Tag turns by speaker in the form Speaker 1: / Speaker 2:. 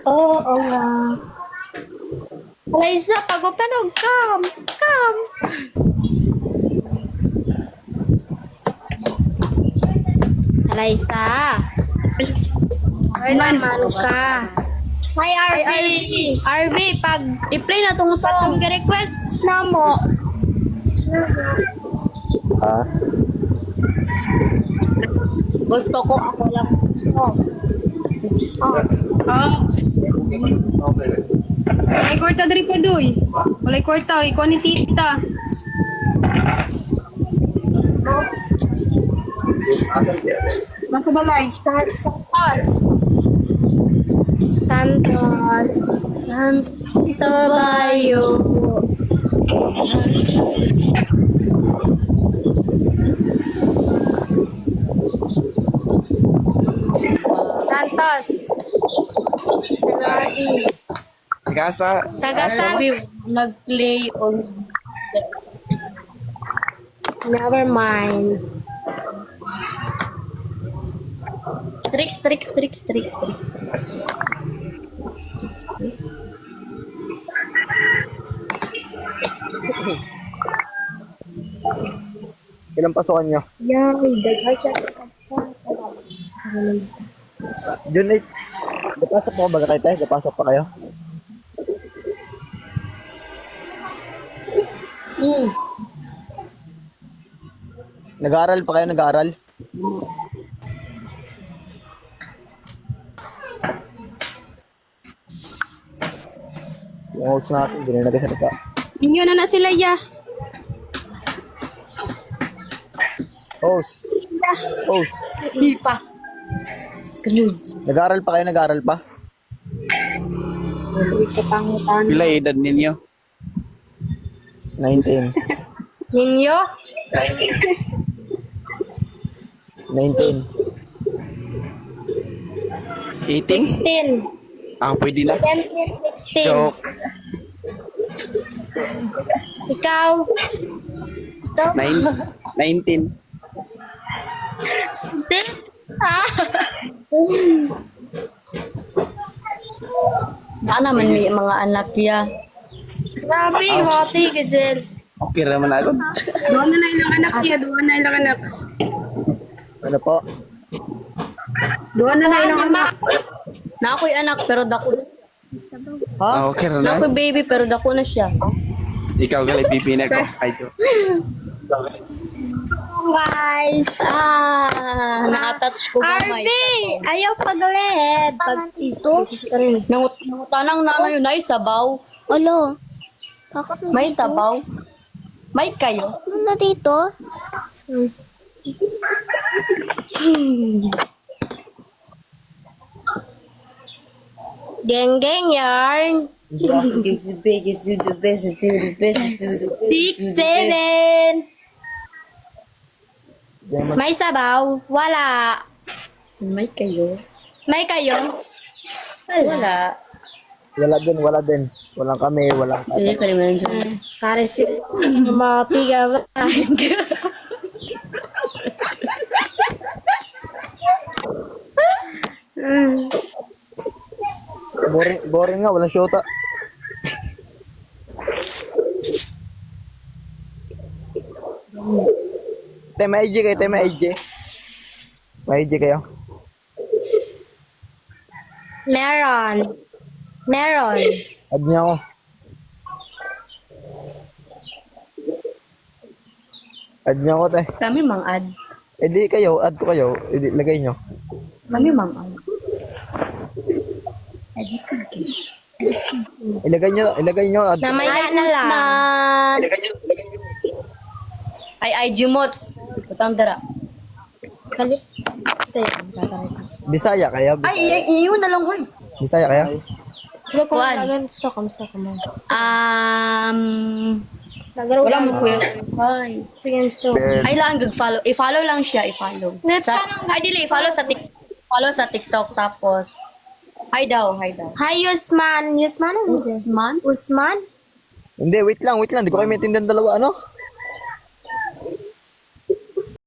Speaker 1: Oo nga. Liza, pag-upanog, come. Come. Liza. Where naman ka? Hi, RV. RV, pag
Speaker 2: I-play na tong song.
Speaker 1: request na mo.
Speaker 3: Ha?
Speaker 2: Gusto ko ako lang. Oh.
Speaker 3: Okay.
Speaker 4: Walay kwarta diri pa doy. Walay kwarta, ikaw ni tita. Masa balay.
Speaker 1: Santos. Santos. Santo Bayo. Santos. Tagabi.
Speaker 3: Gasa.
Speaker 2: Sabi, nag-play on
Speaker 1: Never mind.
Speaker 2: tricks.
Speaker 3: Ilang pasukan nyo?
Speaker 1: Yay, daghan siya sa
Speaker 3: Junit. Napasok mo ba kayo tayo? Napasok pa kayo? Nag-aaral pa kayo? Nag-aaral? Yung host natin, hindi na nagkasalita.
Speaker 4: Inyo na sila ya.
Speaker 3: Host. Host.
Speaker 2: Lipas. Scrooge.
Speaker 3: Nag-aaral pa kayo? Nag-aaral pa?
Speaker 1: kapangutan.
Speaker 5: Pila edad ninyo?
Speaker 3: 19.
Speaker 1: Ninyo?
Speaker 3: 19.
Speaker 5: 18?
Speaker 1: 16.
Speaker 5: Ah, pwede na.
Speaker 1: 17, 16.
Speaker 5: Joke.
Speaker 1: Ikaw? Ito?
Speaker 5: 19.
Speaker 1: Hindi. Ah.
Speaker 2: Baka naman may mga anak ya.
Speaker 1: Grabe, hoti ka dyan.
Speaker 5: Okay naman agad.
Speaker 4: Doon na ilang anak ya, doon na ilang anak.
Speaker 3: Ano po?
Speaker 4: Doon na ilang anak.
Speaker 2: Na ako'y anak pero dako na siya.
Speaker 5: Ah, okay
Speaker 2: Na
Speaker 5: na.
Speaker 2: ako'y baby pero dako na siya.
Speaker 5: Ikaw gali pipinag ko. Ay, joke.
Speaker 1: Guys,
Speaker 2: Na-attach ko gamay.
Speaker 1: RV! Ayaw pag-LED. Pag-ito?
Speaker 2: Nangutanang na yun ay sabaw.
Speaker 6: Olo, bakit
Speaker 2: May sabaw. May kayo.
Speaker 6: na dito?
Speaker 1: Geng-geng yarn. 6, 7. May sabaw? Wala.
Speaker 2: May kayo.
Speaker 1: May kayo?
Speaker 2: Wala.
Speaker 3: Wala din. Walang kami, walang
Speaker 2: Hindi ka naman dyan.
Speaker 1: Kares mga tiga ba?
Speaker 3: boring nga, walang syota. May IG kayo, may IG. May IG kayo.
Speaker 1: Meron. Meron.
Speaker 3: Add niyo ako. Add niyo ako, te.
Speaker 2: Kami mang ad.
Speaker 3: Di kayo, add ko kayo. Lagay niyo.
Speaker 2: Kami mang ad. Adi sige.
Speaker 3: Ilagay niyo. Add.
Speaker 1: Namaya na lang.
Speaker 2: Man.
Speaker 3: Ilagay niyo.
Speaker 2: Ay IG mods. Putang dara.
Speaker 1: Kalit. Ito yun. Tataray.
Speaker 3: Bisaya kaya.
Speaker 2: Ay, iyon na lang, uy.
Speaker 3: Bisaya kaya.
Speaker 1: Hindi ko
Speaker 2: Juan.
Speaker 1: lagyan. Stock mo.
Speaker 2: Wala
Speaker 1: Wala
Speaker 2: mo kuya. Fine.
Speaker 1: Sige, stock.
Speaker 2: Ay lang follow. I-follow lang siya, i-follow.
Speaker 1: Net
Speaker 2: Sa,
Speaker 1: pa lang.
Speaker 2: ay dili, follow sa TikTok tapos hi daw.
Speaker 1: Hi, Yusman. Yusman? Ano yun?
Speaker 2: Usman?
Speaker 1: Usman?
Speaker 3: Hindi, wait lang. Di ko kayo maintindihan dalawa, ano?